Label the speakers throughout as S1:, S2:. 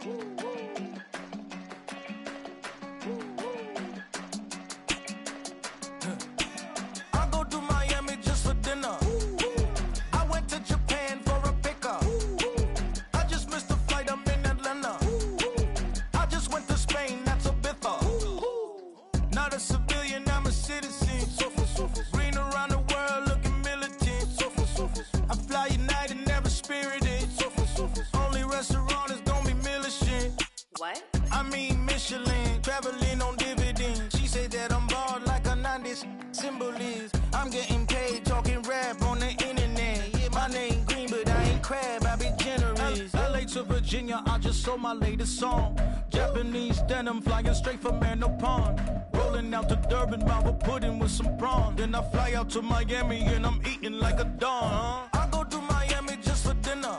S1: I go to Miami just for dinner. I went to Japan for a pickup. I just missed the flight, I'm in Atlanta. I just went to Spain, that's Ibiza. Not a civilian, I'm a citizen. Green around the world, looking militant. I fly United, never spirited. Only restaurant is gonna be Michelin.
S2: What?
S1: I mean Michelin, traveling on dividends. She said that I'm bald like a 90s symbol is. I'm getting paid, talking rap on the internet. Yeah, my name green, but I ain't crab, I be generous. LA to Virginia, I just sold my latest song. Japanese denim, flying straight from Manopon. Rolling out to Durban, Baba pudding with some prawn. Then I fly out to Miami and I'm eating like a don. I go to Miami just for dinner.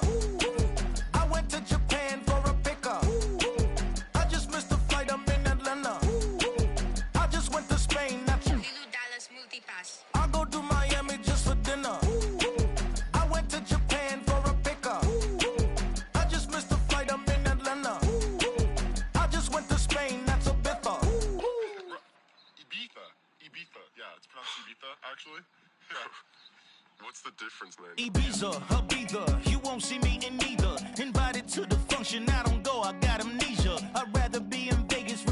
S1: I went to Japan for a pickup. I just missed the flight, I'm in Atlanta. I just went to Spain, that's
S2: Lulu Dallas Multipass.
S1: I go to Miami just for dinner. I went to Japan for a pickup. I just missed the flight, I'm in Atlanta. I just went to Spain, that's Ibiza.
S3: Ibiza. Yeah, it's pronounced Ibiza, actually. Yeah. What's the difference, man?
S1: Ibiza, Ibiza, you won't see me in neither. Invited to the function, I don't go, I got amnesia. I'd rather be in Vegas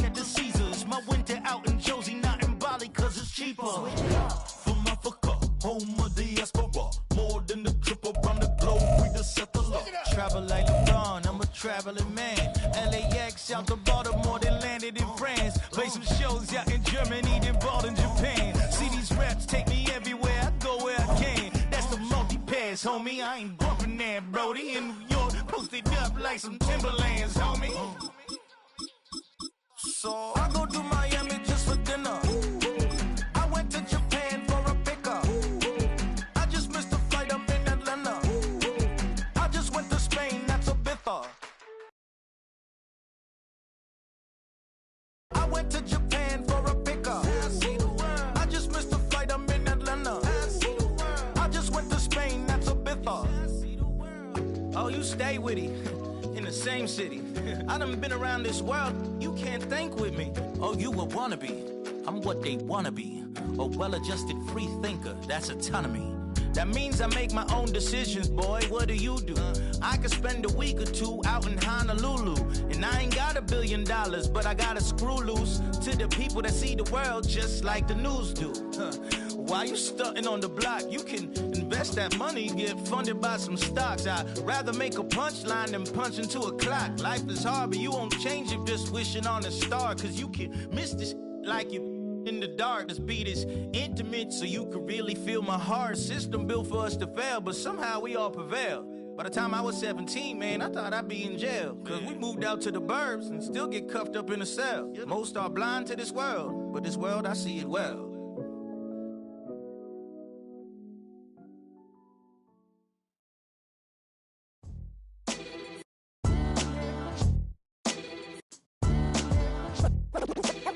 S1: at the Caesars. My winter out in Josie, not in Bali, cause it's cheaper. From Africa, home of the diaspora. More than the trip around the globe, we the settler. Travel like LeBron, I'm a traveling man. LAX out to Baltimore, then landed in France. Play some shows out in Germany, then bought in Japan. See these raps take me everywhere, I go where I can. That's the multi-pass, homie, I ain't bumping that, Brody. In New York, posted up like some Timberlands, homie. So I go to Miami just for dinner. I went to Japan for a pickup. I just missed the flight, I'm in Atlanta. I just went to Spain, that's Ibiza. I went to Japan for a pickup. I just missed the flight, I'm in Atlanta. I just went to Spain, that's Ibiza. Oh, you stay with it. In the same city. I done been around this world, you can't think with me. Oh, you a wannabe, I'm what they wanna be. A well-adjusted free thinker, that's autonomy. That means I make my own decisions, boy, what do you do? I could spend a week or two out in Honolulu. And I ain't got $1 billion, but I got a screw loose to the people that see the world just like the news do. While you stunting on the block, you can invest that money, get funded by some stocks. I'd rather make a punchline than punch into a clock. Life is hard, but you won't change it just wishing on a star. Cause you can miss this like you in the dark. This beat is intimate, so you can really feel my heart. System built for us to fail, but somehow we all prevail. By the time I was 17, man, I thought I'd be in jail. Cause we moved out to the burbs and still get cuffed up in a cell. Most are blind to this world, but this world, I see it well.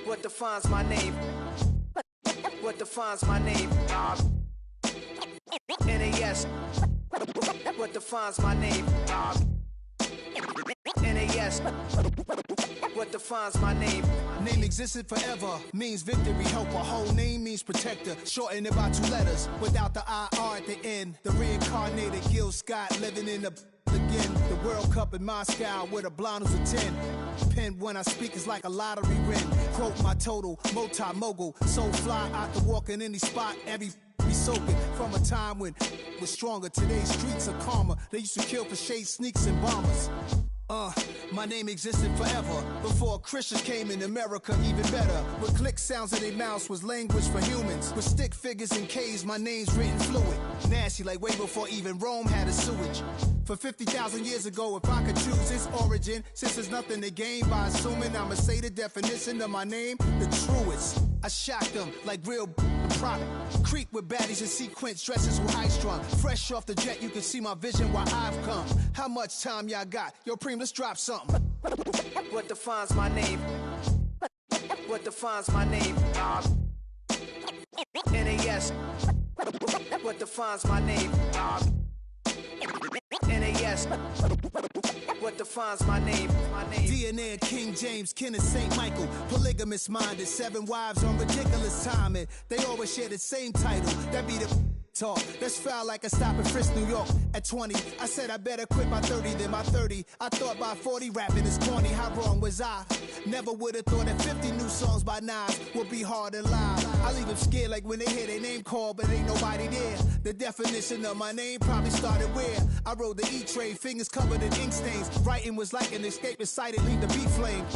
S4: What defines my name? What defines my name? NAS. What defines my name? NAS. What defines my name?
S5: Name existed forever, means victory, helper. Whole name means protector, shortened it by 2 letters. Without the IR at the end, the reincarnated Gil Scott living in the again. The World Cup in Moscow with a blind who's a 10. Pen when I speak is like a lottery win. Quote my total, multi-mogul. So fly out the walk in any spot, every be soaking from a time when was stronger. Today's streets are calmer. They used to kill for shade sneaks and bombers. My name existed forever. Before Christians came in America, even better. With click sounds in their mouths was language for humans. With stick figures and K's, my name's written fluid. Nasty like way before even Rome had a sewage. For 50,000 years ago, if I could choose its origin, since there's nothing to gain by assuming I'ma say the definition of my name, the truest. I shocked them like real product. Creep with baddies in sequence, dresses with high strung. Fresh off the jet, you can see my vision where I've come. How much time y'all got? Yo, Preem, let's drop something.
S4: What defines my name? What defines my name? NAS. What defines my name? NAS. NAS. What defines my name?
S5: DNA of King James, kin of St. Michael. Polygamous minded, 7 wives on ridiculous timing. They always share the same title. That be the talk. That's foul like a stop in Frisk, New York. At 20, I said I better quit by 30 than by 30. I thought by 40 rapping is corny. How wrong was I? Never would have thought that 50 new songs by Nas would be hard to live. I leave them scared like when they hear their name called, but ain't nobody there. The definition of my name probably started where I rode the E-train, fingers covered in ink stains. Writing was like an escape excited, leave the beat flame.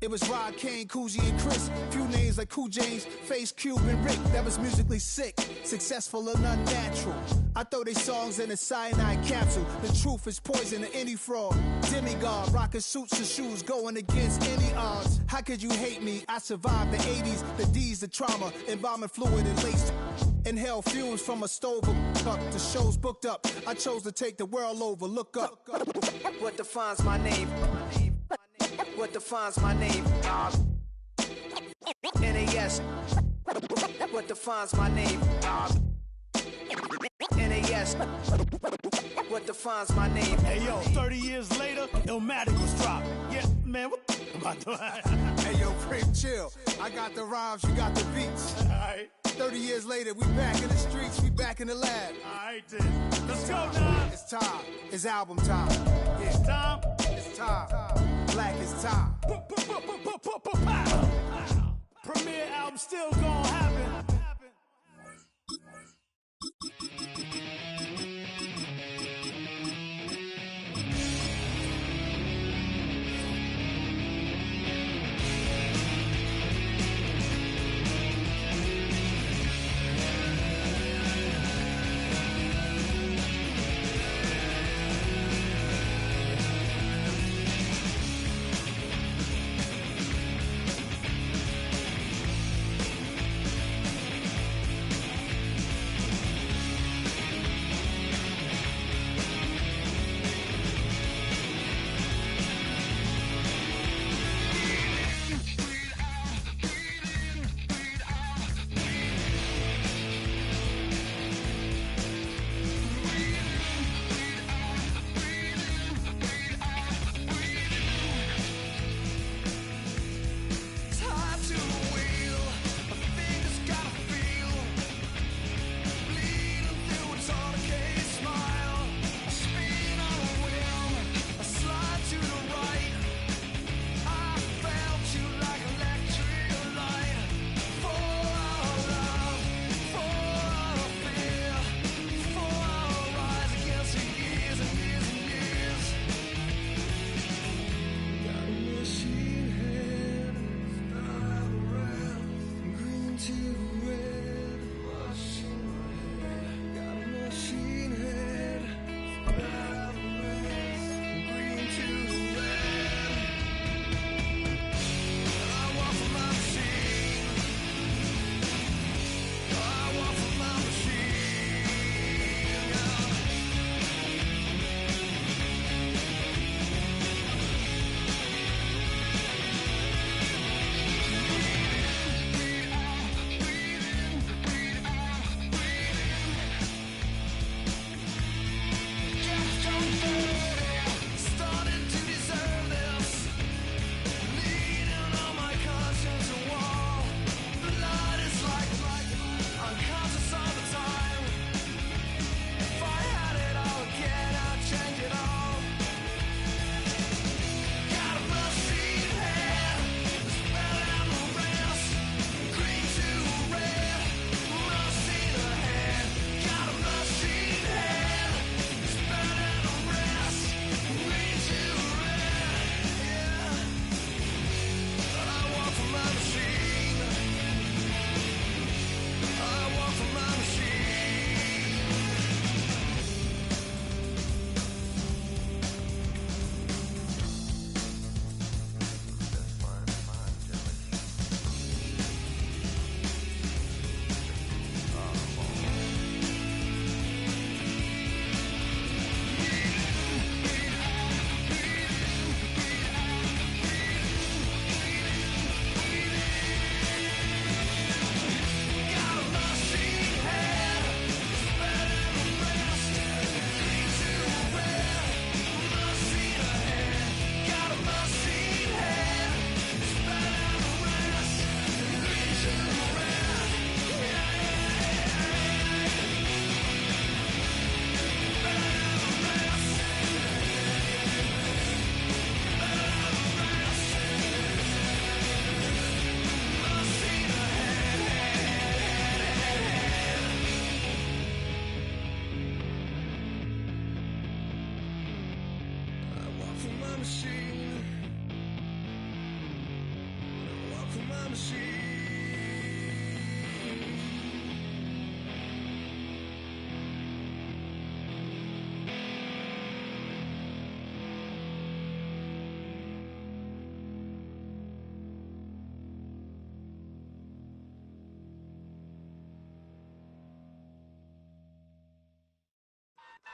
S5: It was Rod, Kane, Coogee, and Chris. Few names like Cool James, Face, Cube, and Rick. That was musically sick, successful and unnatural. I throw they songs in a cyanide capsule. The truth is poison to any fraud. Demigod, rocking suits and shoes, going against any odds. How could you hate me? I survived the 80s, the D's, the trauma, embalming fluid and lace. Inhale fumes from a stove up. The show's booked up. I chose to take the world over. Look up.
S4: What defines my name? What defines my name? NAS. What defines my name? NAS. What defines my name?
S6: Hey yo, 30 years later, Illmatic was dropped. Yeah, man, what am I doing?
S5: Hey yo, Prim, chill. I got the rhymes, you got the beats.
S6: Alright.
S5: 30 years later, we back in the streets, we back in the lab.
S6: Alright then. Let's go now.
S5: It's time. It's album time. Yeah.
S6: It's time.
S5: It's time. Black is time.
S6: Premiere album still gonna happen.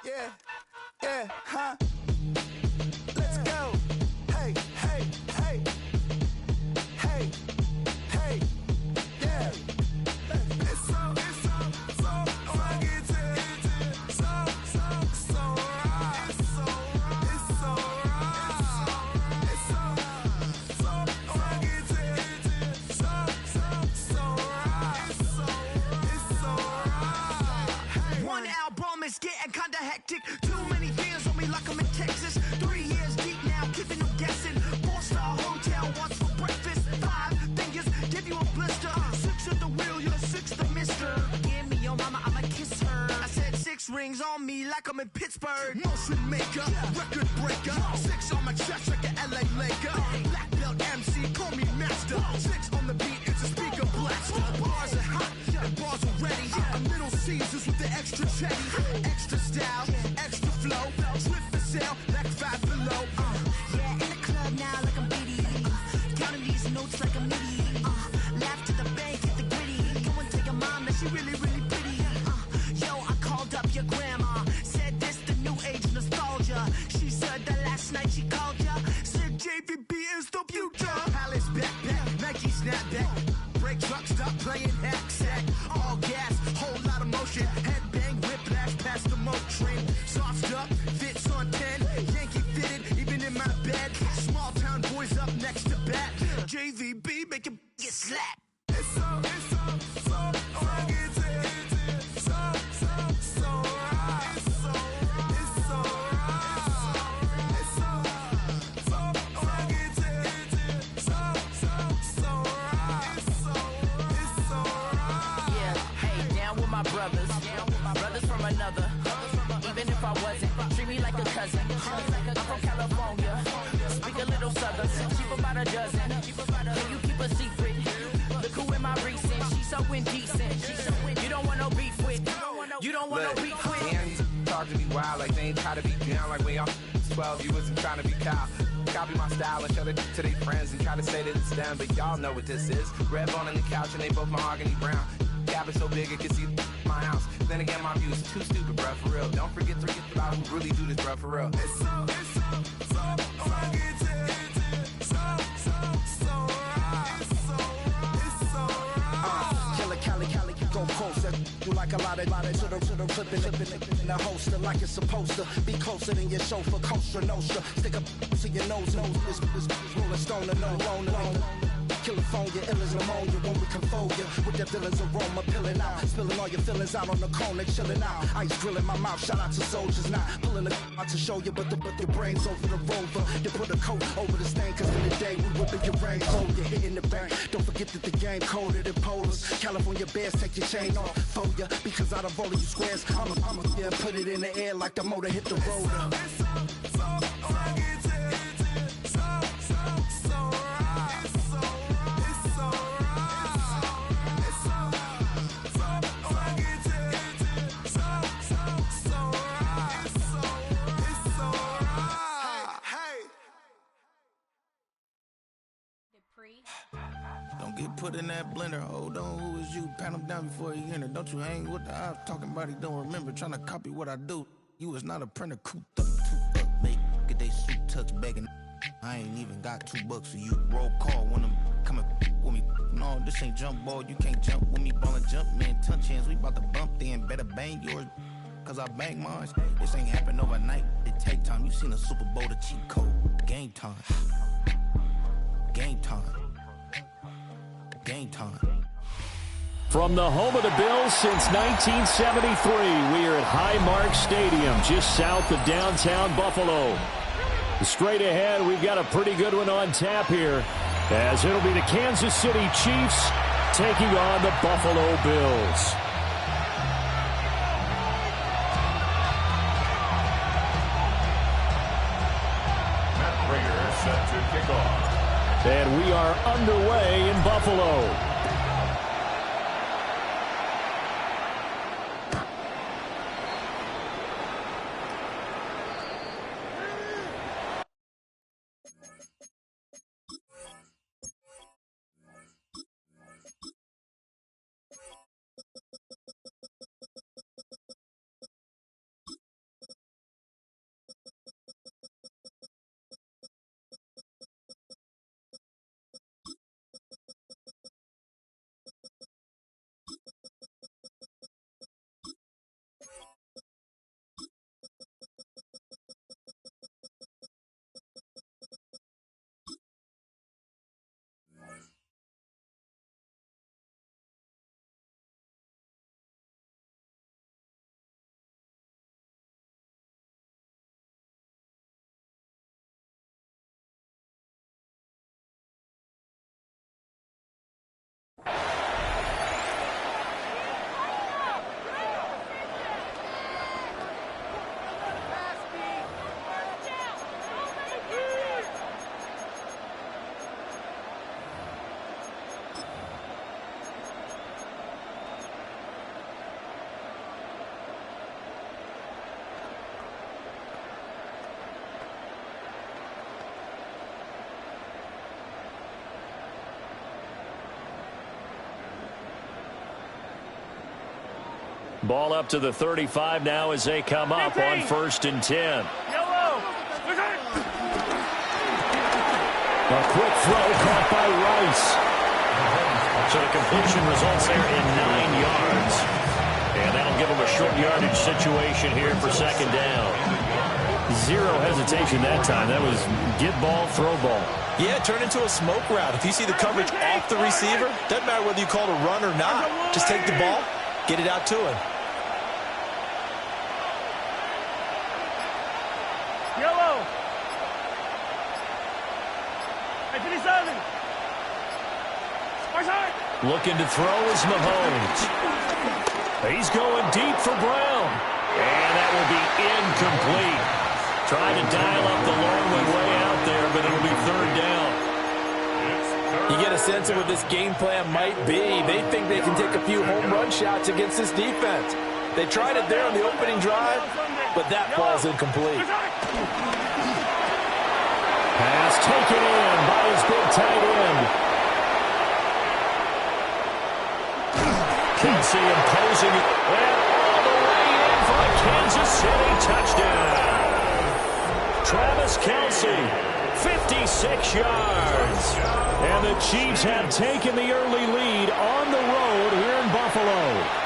S5: Yeah, yeah, huh? Let's go. Hey, hey, hey. Hey, hey, yeah. It's so rugged, so right. It's so rugged, so right.
S1: One album is getting kinda hectic. Too many fans on me like I'm in Texas. 3 years deep now, keeping them guessing. 4-star hotel, what's for breakfast? 5 fingers, give you a blister. 6 at the wheel, you're 6 the mister. Give me your mama, I'ma kiss her. I said 6 rings on me like I'm in Pittsburgh. Motion maker, record breaker. 6 on my chest like an LA Laker. Black belt MC, call me master. 6 on the beat, it's a speaker blaster. Bars are hot, and bars are ready. A Middle Caesars with the extra chetty. Extra style, extra flow. Swift for sale, like 5 below. Yeah, in the club now like I'm Biddy. Counting these notes like a MIDI. Laugh to the bank, hit the gritty. Go and tell your mom that she really, really pretty. Yo, I called up your grandma. Said this the new age nostalgia. She said that last night she called ya. Said JVB is the future. Palace backpack, Nike snapback. Break truck, stop playing hack sack. All gas, whole lot of motion. Headbang, whiplash, past the moat train. Sauced up, fits on 10. Yankee fitted, even in my bed. Small town boys up next to bat. JVB, make it get slapped. It's so rugged, so right. It's so rugged, so right.
S7: Yeah, hey, down with my brothers. Brothers from another. Even if I wasn't, treat me like a cousin. I'm from California. Speak a little southern. Cheap about a dozen. Can you keep a secret? Look who in my recent. She's so indecent. You don't want no beef with. You don't want no beef with.
S8: Damn, these talk to me wild like they ain't try to be down like when y'all 12, you wasn't trying to be cow. Copy my style and show it to their friends and try to say that it's them, but y'all know what this is. Red bone on the couch and they both mahogany brown. Gap is so big it can see my house. Then again, my views too stupid, bruh, for real. Don't forget about who really do this, bruh, for real.
S5: It's so rugged, so right. It's so right. Killer Cali, go closer. You like a lot of to the clipping in the holster like it's supposed to be closer than your chauffeur, Costa Nostra. Stick up to your nose, this rolling stone and no loner. California, ill as pneumonia when we confold you with the villain's aroma, pilling out, spilling all your feelings out on the corner, chilling out. Ice grilling my mouth, shout out to soldiers, not pulling the out to show you, but your brains over the rover. You put a coat over the stain, cause in the day we whipping your rain cold, you're hitting the bank. Don't forget that the game colder than polars. California bears, take your chain off for ya, because out of all of you squares, I'ma yeah, put it in the air like the motor hit the roller.
S6: Don't get put in that blender. Hold on, who is you? Pat him down before he enter. Don't you hang with the ops talking about he don't remember. Trying to copy what I do. You was not a printer. Cooped up, tooped up, make get they suit touch begging. I ain't even got $2 for you. Roll call when I'm coming with me. No, this ain't jump ball. You can't jump with me. Ballin' jump, man. Touch hands. We bout to bump then. Better bang yours. Cause I bang mine. This ain't happen overnight. It take time. You seen a Super Bowl, the cheat code. Game time. Game time. Game time.
S9: From the home of the Bills since 1973, we are at Highmark Stadium, just south of downtown Buffalo. Straight ahead, we've got a pretty good one on tap here, as it'll be the Kansas City Chiefs taking on the Buffalo Bills.
S10: Matt Prater set to kick off.
S9: And we are underway in Buffalo. Ball up to the 35 now as they come up on 1st and 10. A quick throw caught by Rice. So the completion results there in 9 yards. And that'll give them a short yardage situation here for 2nd down. Zero hesitation that time. That was get ball, throw ball.
S11: Yeah, turn into a smoke route. If you see the coverage off the receiver, doesn't matter whether you call it a run or not. Just take the ball, get it out to him.
S9: Looking to throw is Mahomes. He's going deep for Brown. And that will be incomplete. Trying to dial up the long way out there, but it'll be 3rd down.
S11: You get a sense of what this game plan might be. They think they can take a few home run shots against this defense. They tried it there on the opening drive, but that ball's incomplete.
S9: Pass taken in by his big tight end. Kelsey imposing it. And all the way in for a Kansas City touchdown. Travis Kelsey, 56 yards. And the Chiefs have taken the early lead on the road here in Buffalo.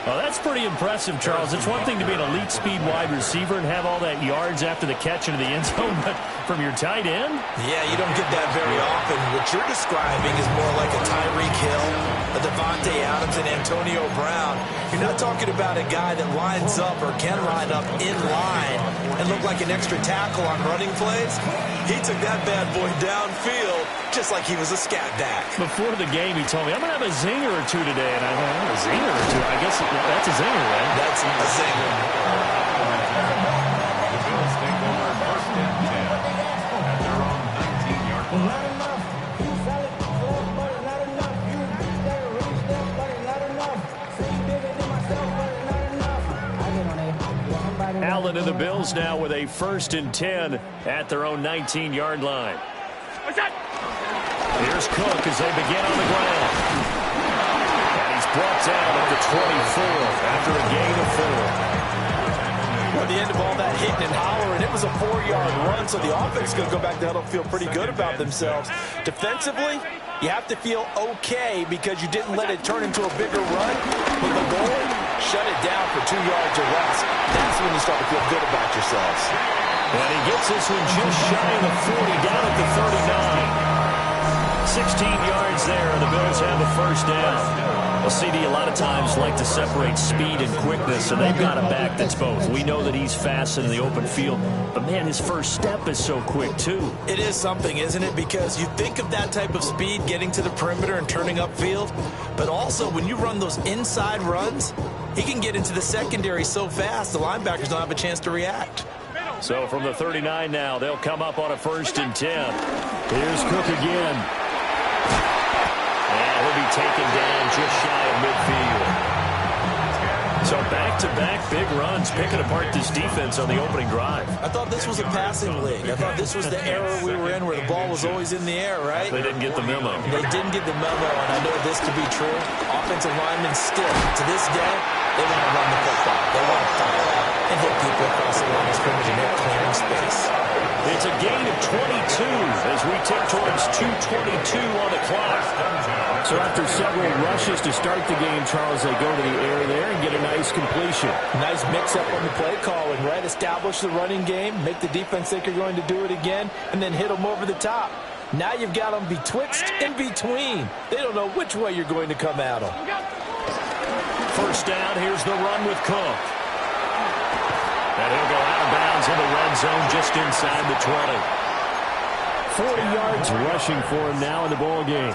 S9: Well, that's pretty impressive, Charles. It's one thing to be an elite speed wide receiver and have all that yards after the catch into the end zone, but from your tight end?
S11: Yeah, you don't get that very often. What you're describing is more like a Tyreek Hill, a Devontae Adams, and Antonio Brown. You're not talking about a guy that lines up or can line up in line and look like an extra tackle on running plays. He took that bad boy downfield just like he was a scat back.
S9: Before the game, he told me, I'm going to have a zinger or two today. And I thought, a zinger or two? I guess that's a zinger, right?
S11: That's a zinger.
S10: The Bills take over 1st and 10 at their own 19-yard line.
S9: Allen and the Bills now with a 1st and 10 at their own 19-yard line. Here's Cook as they begin on the ground. And he's brought down at the 24 after a gain of 4.
S11: At the end of all that hitting and hollering, it was a 4-yard run, so the offense is going to go back to huddle, feel pretty good about themselves. Defensively, you have to feel okay because you didn't let it turn into a bigger run. But the goal, shut it down for 2 yards or less. That's when you start to feel good about yourselves.
S9: And he gets this one just shy of the 40, down at the 39. 16 yards there, and the Bills have a 1st down. Well, CD, a lot of times like to separate speed and quickness, and they've got a back that's both. We know that he's fast in the open field, but, man, his first step is so quick, too.
S11: It is something, isn't it? Because you think of that type of speed getting to the perimeter and turning upfield, but also when you run those inside runs, he can get into the secondary so fast the linebackers don't have a chance to react.
S9: So from the 39 now, they'll come up on a 1st and 10. Here's Cook again. And he'll be taken down just shy of midfield. So back-to-back big runs, picking apart this defense on the opening drive.
S11: I thought this was a passing league. I thought this was the era we were in where the ball was always in the air, right?
S9: They didn't get the memo.
S11: They didn't get the memo, and I know this to be true. Offensive linemen still, to this day, they want to run the football. They want to fire out and hit people across the line of scrimmage and they're clearing space.
S9: It's a gain of 22 as we tick towards 2:22 on the clock. So after several rushes to start the game, Charles, they go to the air there and get a nice completion.
S11: Nice mix-up on the play calling, right? Establish the running game, make the defense think you're going to do it again, and then hit them over the top. Now you've got them betwixt and between. They don't know which way you're going to come at them.
S9: 1st down, here's the run with Cook. And he'll go out of bounds in the red zone just inside the 20. 40 yards rushing for him now in the ball game.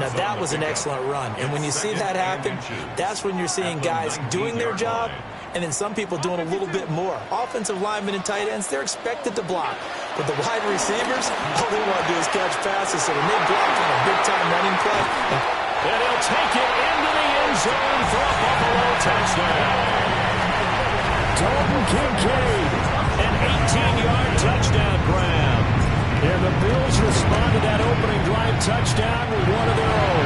S11: Now that was an excellent run. And when you see that happen, that's when you're seeing guys doing their job and then some people doing a little bit more. Offensive linemen and tight ends, they're expected to block. But the wide receivers, all they want to do is catch passes. So when they block on a big-time running play,
S9: and he'll take it into the end zone for a Buffalo touchdown. Dalton Kincaid, an 18-yard touchdown grab. And the Bills respond to that opening drive touchdown with one of their own.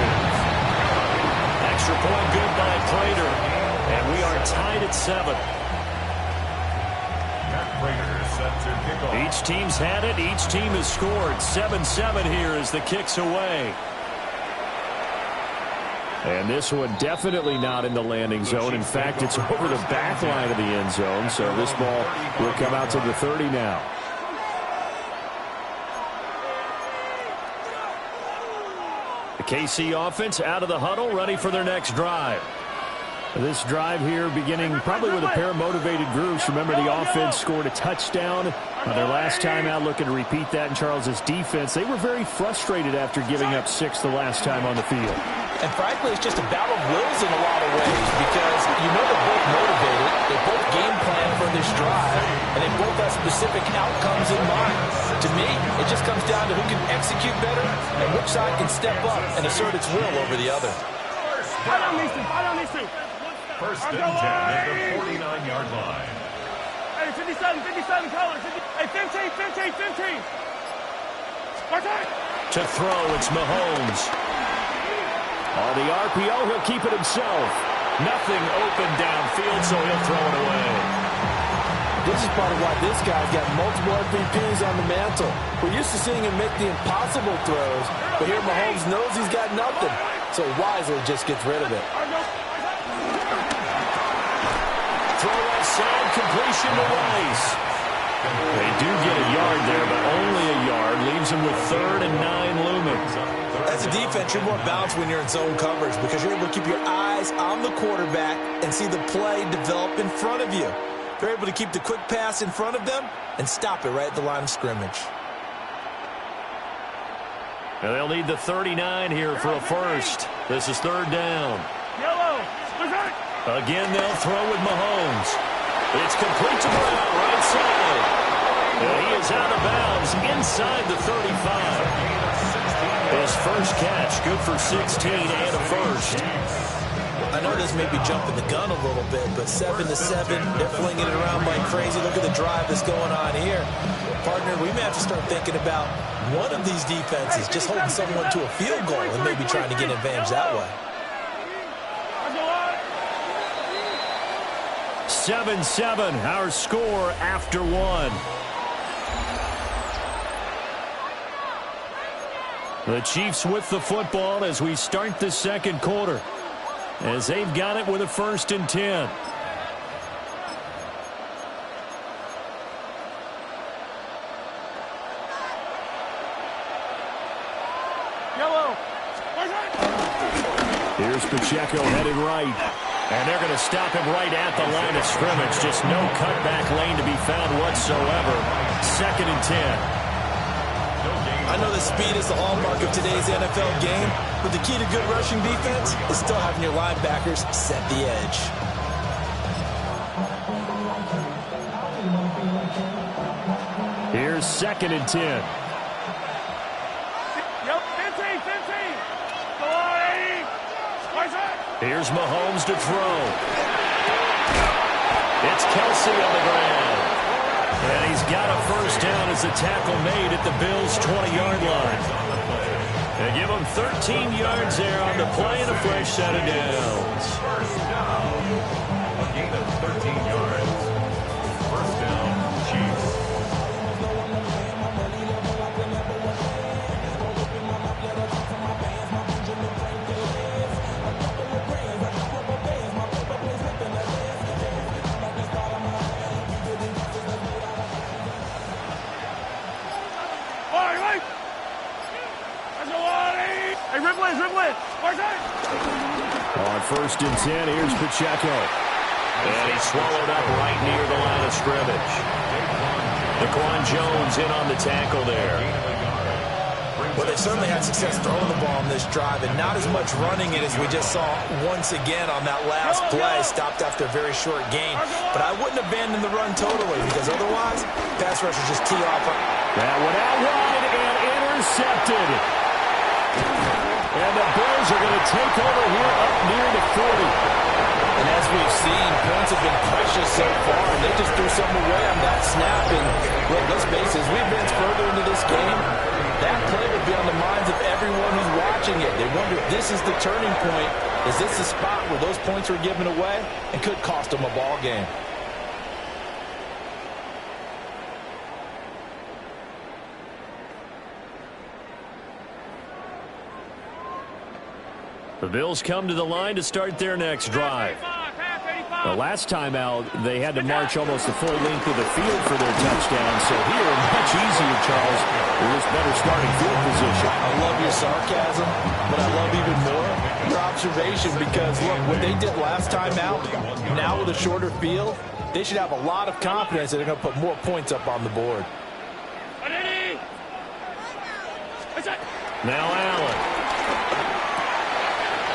S9: Extra point at 7. Each team's had it. Each team has scored. 7-7 here as the kick's away. And this one definitely not in the landing zone. In fact, it's over the back line of the end zone. So this ball will come out to the 30 now. The KC offense out of the huddle, ready for their next drive. This drive here beginning probably with a pair of motivated groups. Remember, the offense scored a touchdown on their last time out, looking to repeat that in Charles's defense. They were very frustrated after giving up 6 the last time on the field.
S11: And frankly, it's just a battle of wills in a lot of ways because you know they're both motivated. They both game plan for this drive, and they both have specific outcomes in mind. To me, it just comes down to who can execute better and which side can step up and assert its will over the other.
S10: First and 10 at the 49-yard line.
S12: Hey, 57 colors. Hey, 15.
S9: To throw, it's Mahomes. On the RPO, he'll keep it himself. Nothing open downfield, so he'll throw it away.
S11: This is part of why this guy's got multiple MVPs on the mantle. We're used to seeing him make the impossible throws, but here Mahomes knows he's got nothing, so he wisely just gets rid of it.
S9: Throw outside, completion to Rice. They do get a yard there, but only a yard. Leaves them with 3rd and 9 looming.
S11: As a defense, you're more balanced when you're in zone coverage because you're able to keep your eyes on the quarterback and see the play develop in front of you. They're able to keep the quick pass in front of them and stop it right at the line of scrimmage.
S9: And they'll need the 39 here for a first. This is 3rd down. Again, they'll throw with Mahomes. It's complete to Brown, right side. And he is out of bounds inside the 35. His first catch, good for 16 and a first.
S11: I know this may be jumping the gun a little bit, but 7-7, they're flinging it around like crazy. Look at the drive that's going on here. Partner, we may have to start thinking about one of these defenses just holding someone to a field goal and maybe trying to get an advantage that way.
S9: 7-7, our score after 1. The Chiefs with the football as we start the second quarter, as they've got it with a 1st and 10. Here's Pacheco headed right. And they're going to stop him right at the line of scrimmage. Just no cutback lane to be found whatsoever. 2nd and 10.
S11: I know that speed is the hallmark of today's NFL game, but the key to good rushing defense is still having your linebackers set the edge.
S9: Here's 2nd and 10.
S12: Yep, 15. Go on, 80.
S9: Here's Mahomes to throw. It's Kelsey on the ground. And he's got a first down as the tackle made at the Bills' 20-yard line. They give him 13 yards there on the play and a fresh set of downs.
S10: First down. A gain of 13 yards. First down, Chiefs.
S9: On 1st and 10, here's Pacheco. And he's swallowed up right near the line of scrimmage. Daquan Jones in on the tackle there.
S11: Well, they certainly had success throwing the ball on this drive, and not as much running it as we just saw once again on that last play, stopped after a very short gain. But I wouldn't abandon the run totally, because otherwise, pass rushers just tee off.
S9: That one out wide and intercepted. And the Bills are going to take over here up near the 40.
S11: And as we've seen, points have been precious so far, and they just threw something away on that snap. And look, let's face it, as we advance further into this game, that play would be on the minds of everyone who's watching it. They wonder if this is the turning point Is this the spot where those points were given away and could cost them a ball game?
S9: The Bills come to the line to start their next drive. The last time out, they had to march almost the full length of the field for their touchdown. So here, much easier, Charles, with this better starting field position.
S11: I love your sarcasm, but I love even more your observation because, look, what they did last time out, now with a shorter field, they should have a lot of confidence that they're going to put more points up on the board.
S9: Now Allen.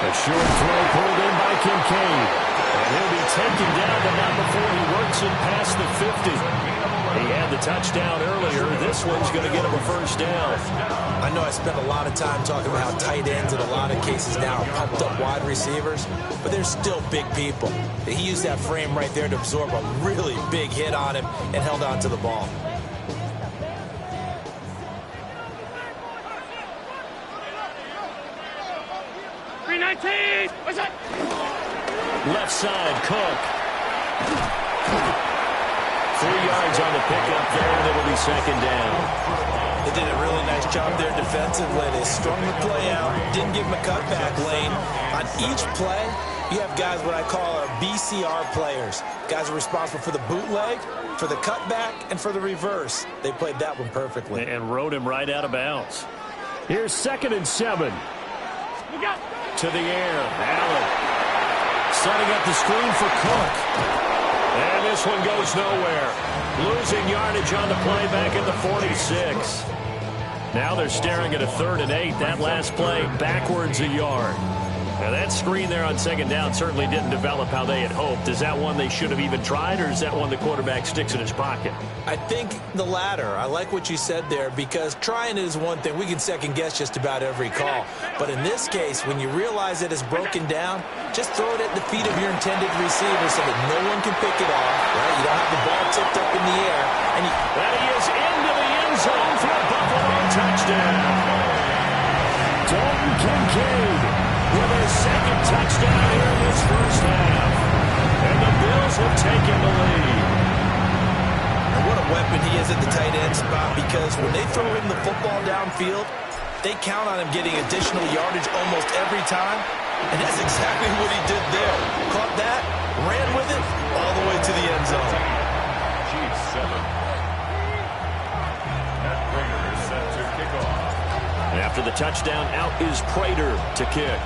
S9: A short throw pulled in by Kincaid. And he'll be taken down, but not before he works it past the 50. He had the touchdown earlier. This one's going to get him a first down.
S11: I know I spent a lot of time talking about how tight ends in a lot of cases now are pumped up wide receivers, but they're still big people. He used that frame right there to absorb a really big hit on him and held on to the ball.
S9: Left side, Cook. 3 yards on the pickup there, and it'll be second down.
S11: They did a really nice job there defensively. They strung the play out, didn't give him a cutback lane. On each play, you have guys what I call our BCR players. Guys are responsible for the bootleg, for the cutback, and for the reverse. They played that one perfectly.
S9: And rode him right out of bounds. Here's 2nd and 7. To the air, Allen. Setting up the screen for Cook. And this one goes nowhere. Losing yardage on the play back at the 46. Now they're staring at a 3rd and 8. That last play backwards a yard. Now that screen there on 2nd down certainly didn't develop how they had hoped. Is that one they should have even tried, or is that one the quarterback sticks in his pocket?
S11: I think the latter. I like what you said there because trying is one thing. We can second guess just about every call. But in this case, when you realize that it's broken down, just throw it at the feet of your intended receiver so that no one can pick it off. Right? You don't have the ball tipped up in the air. And
S9: that he is into the end zone for a Buffalo touchdown. Dalton Kincaid with a 2nd touchdown here in this first half. And the Bills have taken the lead.
S11: And what a weapon he is at the tight end spot because when they throw him the football downfield, they count on him getting additional yardage almost every time. And that's exactly what he did there. Caught that, ran with it, all the way to the end zone.
S10: G7. Matt Prater is set to kick off.
S9: After the touchdown, out is Prater to kick.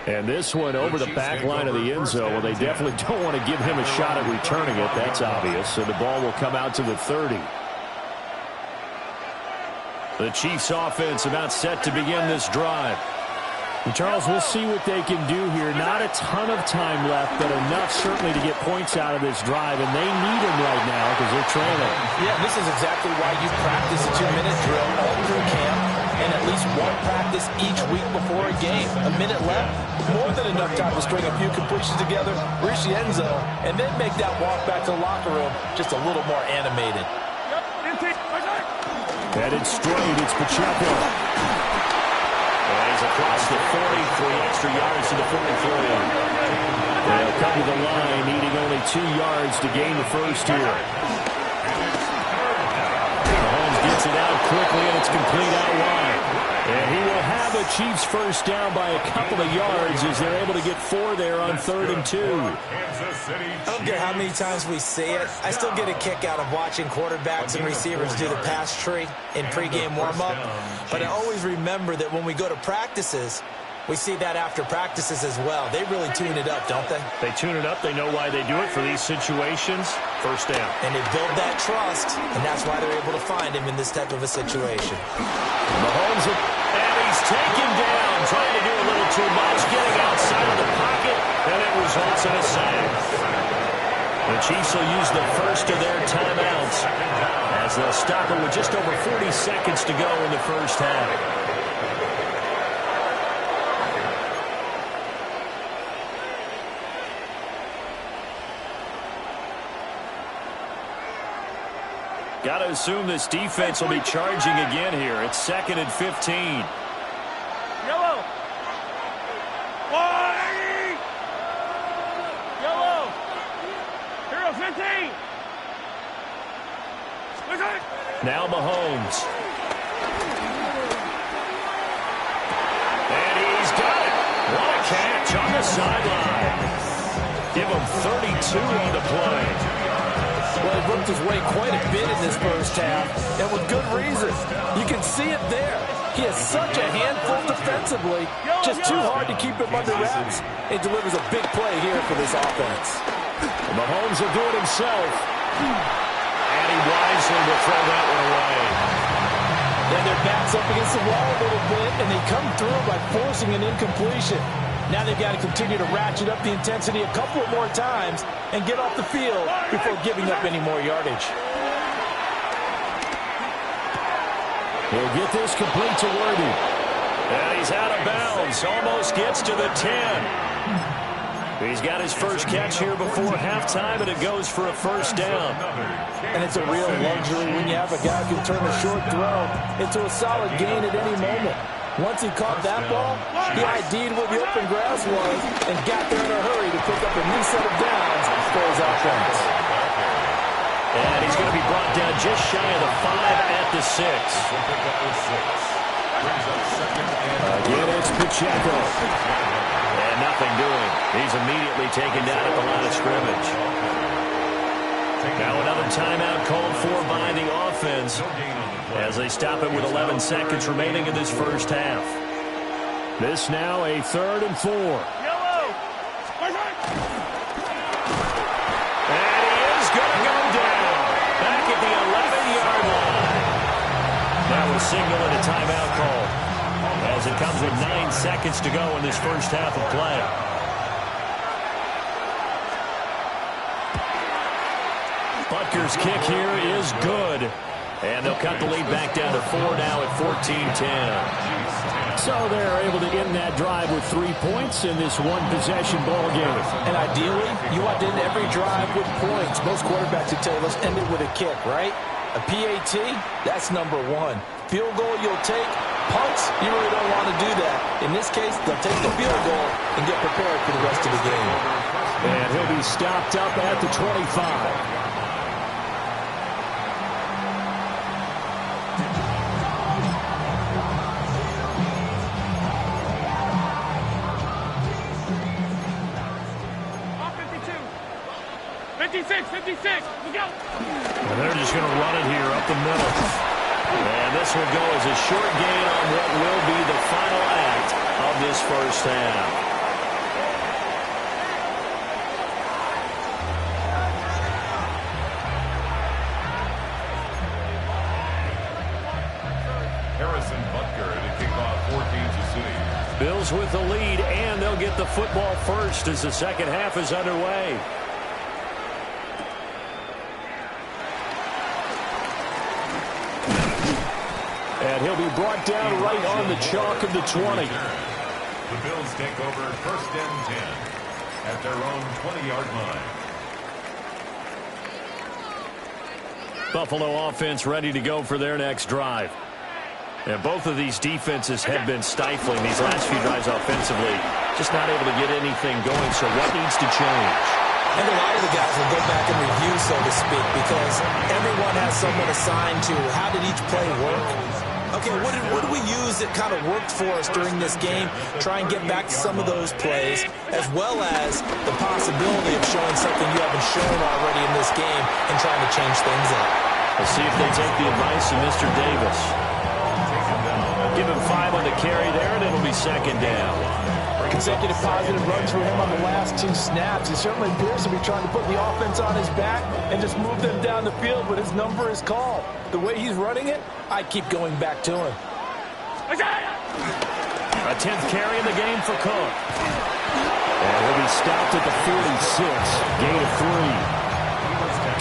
S9: And this one over the back line of the end zone. Well, they definitely don't want to give him a shot at returning it. That's obvious. So the ball will come out to the 30. The Chiefs offense about set to begin this drive. And Charles, we'll see what they can do here. Not a ton of time left, but enough certainly to get points out of this drive. And they need them right now because they're trailing.
S11: Yeah, this is exactly why you practice a 2-minute drill all through camp and at least one practice each week before a game. A minute left, more than enough time to string a few completions together, reach the end zone, and then make that walk back to the locker room just a little more animated.
S9: Headed straight, it's Pacheco. And he's across the 40, 3 extra yards to the 43. They'll come to the line, needing only 2 yards to gain the first here. Mahomes gets it out quickly, and it's complete out wide. And he will have a Chiefs first down by a couple of yards as they're able to get 4 there on 3rd and 2.
S11: I don't care how many times we see it. I still get a kick out of watching quarterbacks and receivers do the pass tree in pregame warm-up. But I always remember that when we go to practices, we see that after practices as well. They really tune it up, don't they?
S9: They tune it up. They know why they do it for these situations. First down.
S11: And they build that trust, and that's why they're able to find him in this type of a situation.
S9: Mahomes, and he's taken down, trying to do a little too much, getting outside of the pocket, and it results in a sack. The Chiefs will use the first of their timeouts as they'll stop it with just over 40 seconds to go in the first half. Got to assume this defense will be charging again here. It's 2nd and 15.
S12: 180! Yellow! Hero 15!
S9: Now Mahomes. And he's got it. What a catch on the sideline. Give him 32 on the play.
S11: Well, he worked his way quite a bit in this first half, and with good reason. You can see it there. He has such a handful defensively, just too hard to keep him under wraps. He delivers a big play here for this offense.
S9: Mahomes will do it himself. And he wisely will throw that one away.
S11: And their backs up against the wall a little bit, and they come through by forcing an incompletion. Now they've got to continue to ratchet up the intensity a couple more times and get off the field before giving up any more yardage.
S9: He'll get this complete to Worthy. And he's out of bounds. Almost gets to the 10. He's got his first catch here before halftime, and it goes for a first down.
S11: And it's a real luxury when you have a guy who can turn a short throw into a solid gain at any moment. Once he caught that ball, he ID'd where the open grass was and got there in a hurry to pick up a new set of downs for his offense.
S9: And he's going to be brought down just shy of the 5 at the 6. Again, it's Pacheco. And nothing doing. He's immediately taken down at the line of scrimmage. Now another timeout called for by the offense as they stop it with 11 seconds remaining in this first half. This now a 3rd and 4.
S12: Yellow!
S9: And he is going to go down back at the 11-yard line. That was signaling a timeout call as it comes with 9 seconds to go in this first half of play. Butker's kick here is good. And they'll cut the lead back down to 4 now at 14-10. So they're able to end that drive with 3 points in this one-possession ball game.
S11: And ideally, you want to end every drive with points. Most quarterbacks would tell you, let's end it with a kick, right? A PAT, that's number 1. Field goal you'll take. Punts, you really don't want to do that. In this case, they'll take the field goal and get prepared for the rest of the game.
S9: And he'll be stopped up at the 25.
S12: We go.
S9: And they're just going to run it here up the middle. And this will go as a short gain on what will be the final act of this first half.
S10: Harrison Butker to kick off for Kansas City.
S9: Bills with the lead, and they'll get the football first as the second half is underway. And he'll be brought down right on the chalk of the 20.
S10: The Bills take over 1st and 10 at their own 20-yard line.
S9: Buffalo offense ready to go for their next drive. And both of these defenses have been stifling these last few drives offensively. Just not able to get anything going, so what needs to change?
S11: And a lot of the guys will go back and review, so to speak, because everyone has someone assigned to how did each play work. Okay, what did we use that kind of worked for us during this game? Try and get back to some of those plays, as well as the possibility of showing something you haven't shown already in this game and trying to change things up.
S9: Let's see if they take the advice of Mr. Davis. Give him 5 on the carry there, and it'll be 2nd down.
S11: Consecutive positive runs for him on the last 2 snaps. He certainly appears to be trying to put the offense on his back and just move them down the field, but his number is called. The way he's running it, I keep going back to him.
S9: A 10th carry in the game for Cook. And he'll be stopped at the 46. Gain of 3.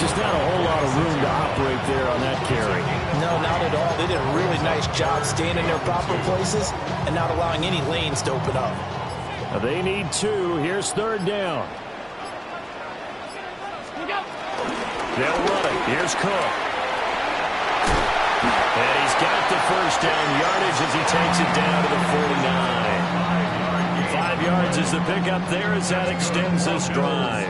S9: Just not a whole lot of room to operate there on that carry.
S11: No, not at all. They did a really nice job staying in their proper places and not allowing any lanes to open up.
S9: They need 2. Here's 3rd down. They'll run it. Here's Cook. And he's got the first down yardage as he takes it down to the 49. 5 yards is the pickup there as that extends this drive.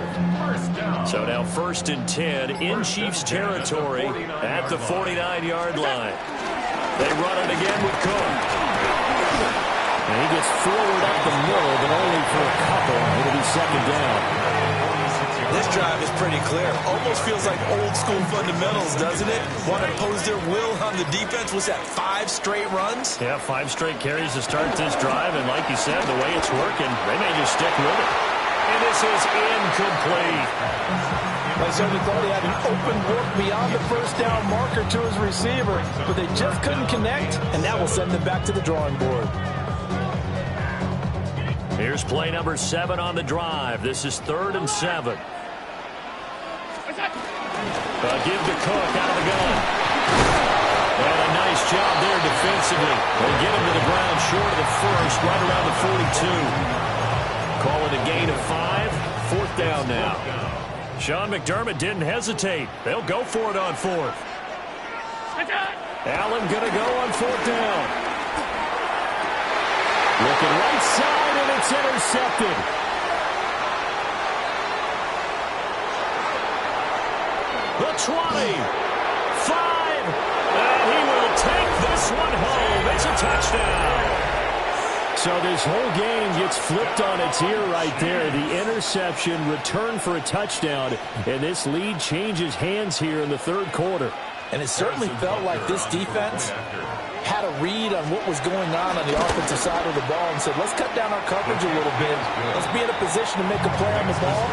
S9: So now 1st and 10 in Chiefs territory at the 49-yard line. They run it again with Cook. And he gets forward up the middle, but only for a couple. It'll be 2nd down.
S11: This drive is pretty clear. Almost feels like old school fundamentals, doesn't it? Want to impose their will on the defense. Was that 5 straight runs?
S9: Yeah, 5 straight carries to start this drive. And like you said, the way it's working, they may just stick with it. And this is incomplete.
S13: I certainly thought he had an open look beyond the 1st down marker to his receiver, but they just couldn't connect, and that will send them back to the drawing board.
S9: Here's play number 7 on the drive. This is 3rd and 7. Give to Cook out of the gun. And a nice job there defensively. They get him to the ground short of the 1st, right around the 42. Call it a gain of 5. 4th down now. Sean McDermott didn't hesitate. They'll go for it on 4th. Allen going to go on 4th down. Looking right side, and it's intercepted. The 20, 5, and he will take this one home. It's a touchdown. So this whole game gets flipped on its ear right there. The interception, return for a touchdown, and this lead changes hands here in the 3rd quarter.
S13: And it certainly felt like this defense had a read on what was going on the offensive side of the ball and said, let's cut down our coverage a little bit. Let's be in a position to make a play on the ball.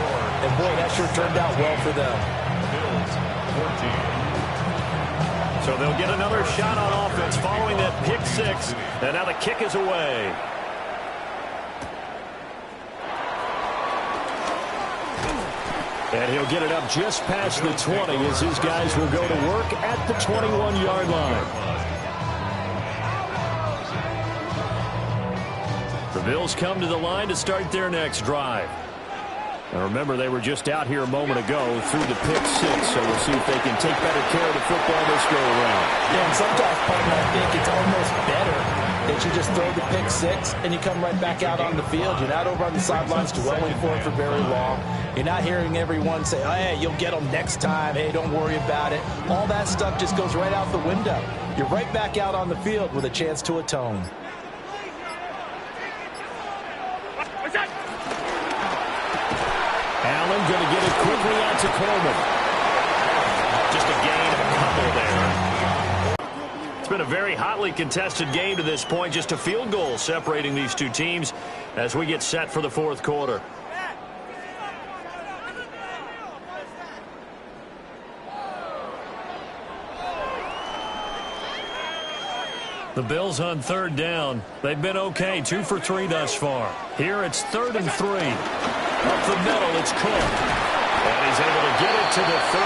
S13: And, boy, that sure turned out well for them.
S9: So they'll get another shot on offense following that pick 6. And now the kick is away. And he'll get it up just past the 20 as his guys will go to work at the 21-yard line. The Bills come to the line to start their next drive. Now remember, they were just out here a moment ago through the pick 6, so we'll see if they can take better care of the football this go-around.
S13: Yeah, and sometimes, Peyton, I think it's almost better that you just throw the pick 6 and you come right back out on the field. You're not over on the sidelines dwelling for it for very long. You're not hearing everyone say, oh, hey, you'll get them next time. Hey, don't worry about it. All that stuff just goes right out the window. You're right back out on the field with a chance to atone.
S9: Allen going to get it quickly out to Coleman. Just a gain of a couple there. It's been a very hotly contested game to this point. Just a field goal separating these two teams as we get set for the 4th quarter. The Bills on 3rd down. They've been okay, 2 for 3 thus far. Here it's 3rd and 3. Up the middle, it's Cook. And he's able to get it to the 33.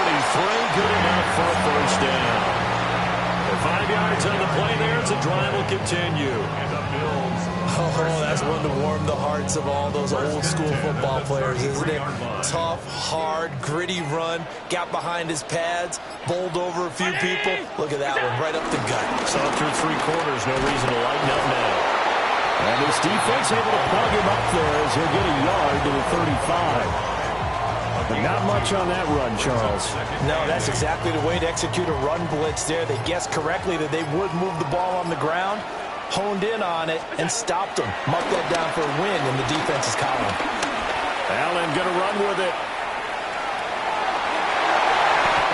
S9: Good enough for a 1st down. And 5 yards on the play there as the drive will continue.
S11: Oh, that's one to warm the hearts of all those old school football players, isn't it? Tough, hard, gritty run. Got behind his pads, bowled over a few people. Look at that one, right up the gut.
S9: Saw through 3 quarters, no reason to lighten up now. And this defense able to plug him up there as he'll get a yard to the 35. But not much on that run, Charles.
S13: No, that's exactly the way to execute a run blitz there. They guessed correctly that they would move the ball on the ground, honed in on it, and stopped them. Mark that down for a win in the defense's column.
S9: Allen going to run with it.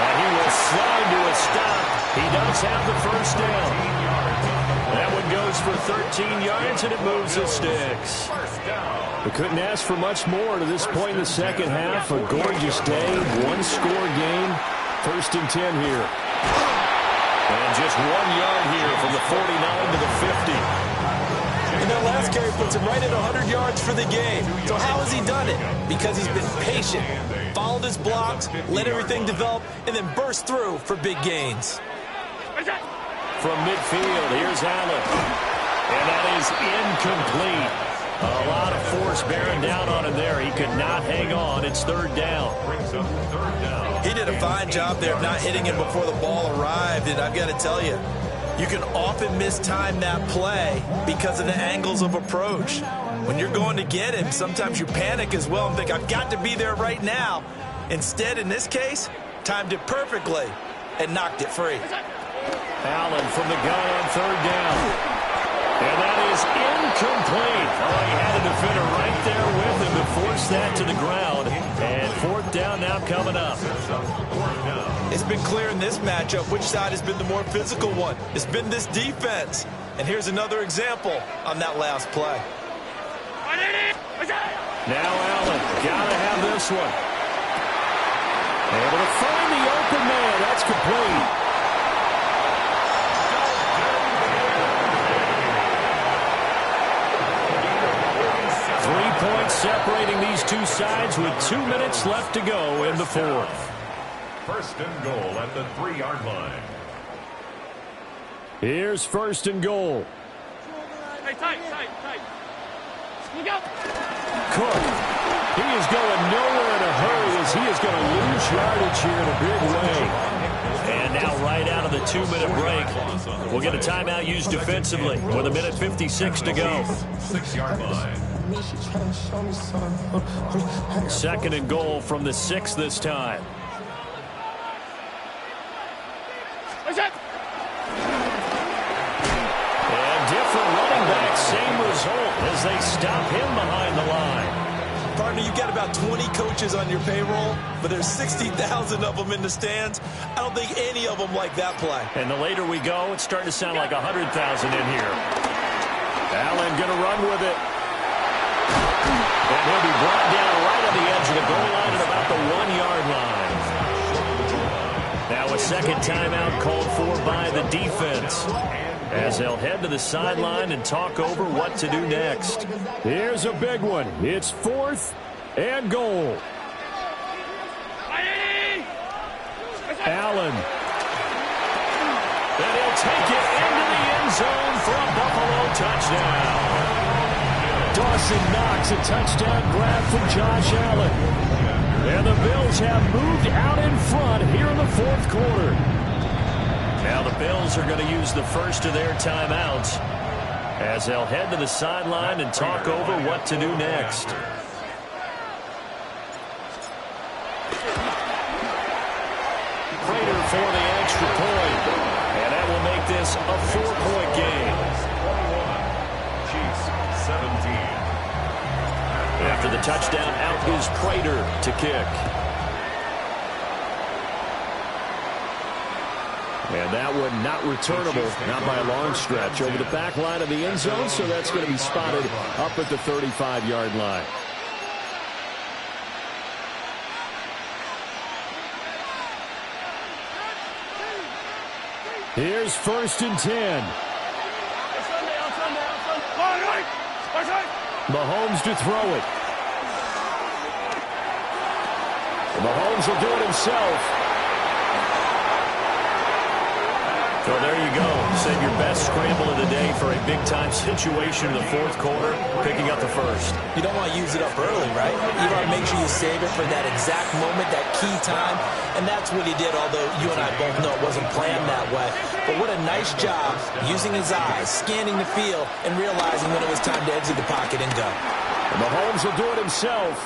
S9: And he will slide to a stop. He does have the 1st down. That one goes for 13 yards, and it moves the sticks. We couldn't ask for much more to this point in the 2nd half. A gorgeous day, 1-score game. 1st and 10 here. And just 1 yard here from the 49 to the 50.
S13: And that last carry puts him right at 100 yards for the game. So how has he done it? Because he's been patient, followed his blocks, let everything develop, and then burst through for big gains.
S9: From midfield, here's Allen. And that is incomplete. A lot of force bearing down on him there. He could not hang on. It's 3rd down.
S11: He did a fine job there of not hitting him before the ball arrived. And I've got to tell you, you can often mistime that play because of the angles of approach. When you're going to get him, sometimes you panic as well and think, I've got to be there right now. Instead, in this case, timed it perfectly and knocked it free.
S9: Allen from the gun on third down. And that is incomplete. Oh, he had a defender right there with him to force that to the ground. And fourth down now coming up.
S11: It's been clear in this matchup which side has been the more physical one. It's been this defense. And here's another example on that last play.
S9: Now Allen, gotta have this one. Able to find the open man. That's complete. Points separating these two sides with 2 minutes left to go in the fourth.
S10: First and goal at the 3-yard line.
S9: Here's first and goal.
S12: Hey, tight. Sneak up.
S9: Cook. He is going nowhere in a hurry as he is going to lose yardage here in a big way. And now right out of the 2-minute break, we'll get a timeout used defensively with 1:56 to go.
S10: 6-yard line.
S9: Second and goal from the 6 this time. And different running back, same result as they stop him behind the line.
S11: Partner, you've got about 20 coaches on your payroll, but there's 60,000 of them in the stands. I don't think any of them like that play.
S9: And the later we go, it's starting to sound like 100,000 in here. Allen going to run with it. And he'll be brought down right on the edge of the goal line at about the 1-yard line. Now a second timeout called for by the defense as they'll head to the sideline and talk over what to do next. Here's a big one. It's 4th and goal. Allen. And he'll take it into the end zone for a Buffalo touchdown. Dawson Knox, a touchdown grab from Josh Allen. And the Bills have moved out in front here in the fourth quarter. Now the Bills are going to use the first of their timeouts as they'll head to the sideline and talk over what to do next. Prater for the extra point. And that will make this a 4-point game.
S10: 21, Chiefs 17.
S9: After the touchdown, out is Prater to kick. And that one not returnable, not by a long stretch, over the back line of the end zone, so that's going to be spotted up at the 35-yard line. Here's 1st and 10. Mahomes to throw it. Mahomes will do it himself. So there you go. Save your best scramble of the day for a big-time situation in the fourth quarter, picking up the first.
S11: You don't want to use it up early, right? You want to make sure you save it for that exact moment, that key time, and that's what he did, although you and I both know it wasn't planned that way. But what a nice job using his eyes, scanning the field, and realizing when it was time to exit the pocket and go.
S9: And Mahomes will do it himself.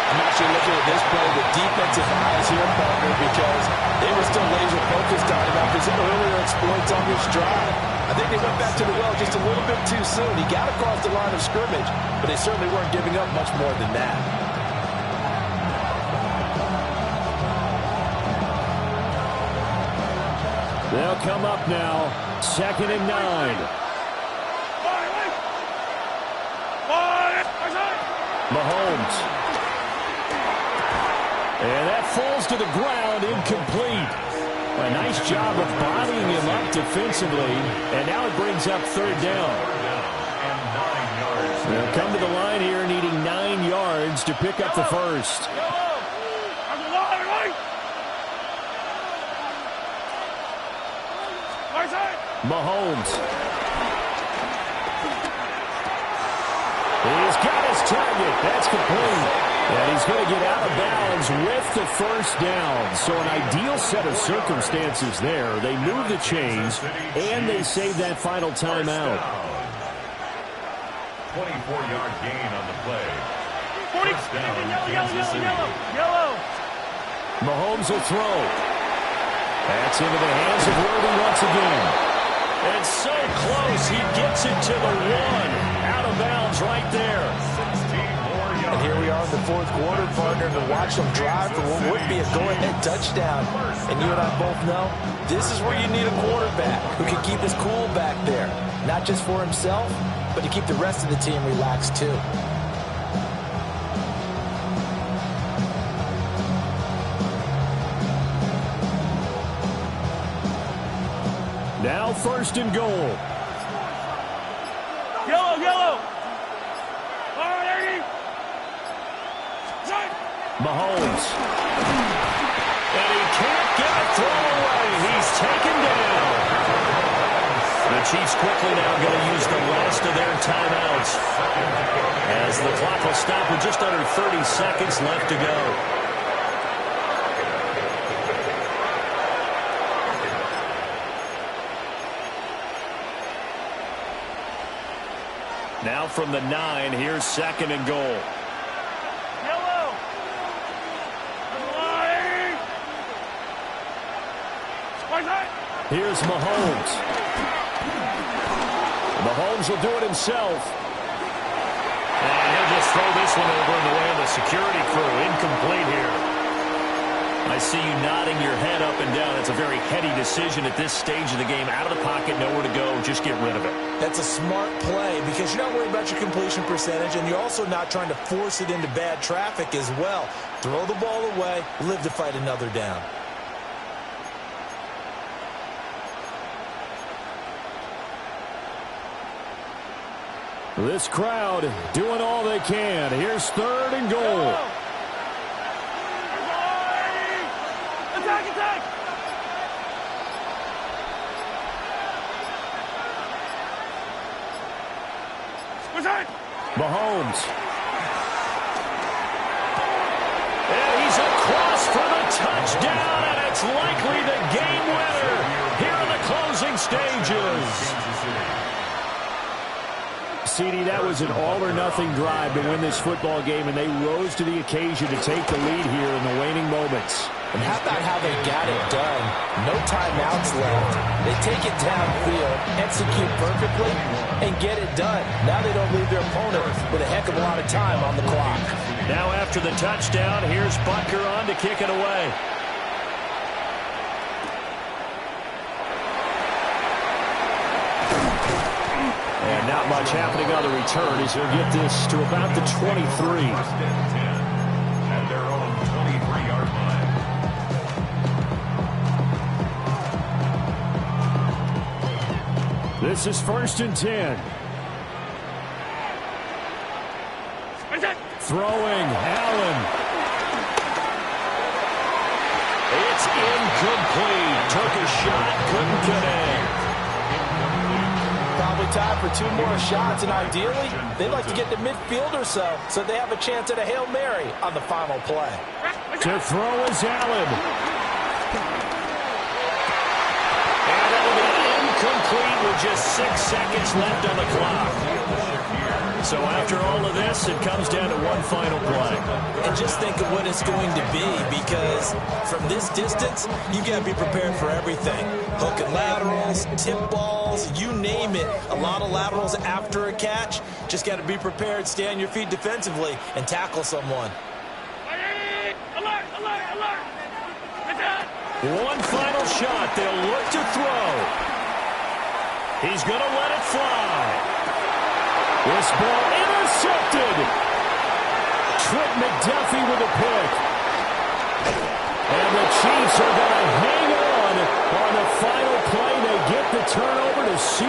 S13: I'm actually looking at this play with defensive eyes here, partner, because they were still laser focused on him after his earlier exploits on this drive. I think they went back to the well just a little bit too soon. He got across the line of scrimmage, but they certainly weren't giving up much more than that.
S9: They'll come up now, 2nd and 9. Mahomes. And that falls to the ground, incomplete. A nice job of bodying him up defensively. And now it brings up 3rd down. They'll come to the line here needing 9 yards to pick up the first. Mahomes. He's got his target. That's complete. And he's going to get out of bounds with the first down. So an ideal set of circumstances there. They move the chains, and they save that final timeout.
S10: 24-yard gain on the play. First down, Kansas City.
S12: Yellow.
S9: Mahomes will throw. That's into the hands of Worthy once again. And so close, he gets it to the 1. Out of bounds right there.
S13: And here we are in the fourth quarter, partner, to watch them drive for what would be a go-ahead touchdown. And you and I both know this is where you need a quarterback who can keep his cool back there. Not just for himself, but to keep the rest of the team relaxed too.
S9: Now first and goal.
S12: Yellow.
S9: Mahomes. And he can't get a throw away. He's taken down. The Chiefs quickly now going to use the last of their timeouts, as the clock will stop with just under 30 seconds left to go. Now from the 9, here's second and goal. Here's Mahomes. Mahomes will do it himself. And he'll just throw this one over in the way of the security crew. Incomplete here. I see you nodding your head up and down. It's a very heady decision at this stage of the game. Out of the pocket, nowhere to go. Just get rid of it.
S13: That's a smart play because you're not worried about your completion percentage, and you're also not trying to force it into bad traffic as well. Throw the ball away, live to fight another down.
S9: This crowd doing all they can. Here's third and goal.
S12: Attack!
S9: Mahomes. And he's across for the touchdown, and it's likely the game winner here in the closing stages. CD, that was an all-or-nothing drive to win this football game, and they rose to the occasion to take the lead here in the waning moments.
S13: And how about how they got it done? No timeouts left. They take it downfield, execute perfectly, and get it done. Now they don't leave their opponent with a heck of a lot of time on the clock.
S9: Now after the touchdown, here's Butker on to kick it away. And not much happening on the return as he'll get this to about the 23.
S10: At their own 23-yard line.
S9: This is first and 10. Throwing, Allen. It's incomplete. Took a shot, couldn't connect.
S13: Probably time for 2 more shots, and ideally, they'd like to get to midfield or so they have a chance at a Hail Mary on the final play.
S9: To throw is Allen. And it'll be incomplete with just 6 seconds left on the clock. So after all of this, it comes down to one final play.
S13: And just think of what it's going to be, because from this distance, you've got to be prepared for everything. Hook and laterals, tip balls, you name it. A lot of laterals after a catch. Just got to be prepared, stay on your feet defensively, and tackle someone.
S12: Alert!
S9: One final shot. They'll look to throw. He's going to let it fly. This ball intercepted. Trent McDuffie with a pick. And the Chiefs are going to hang on the final play. They get the turnover to see.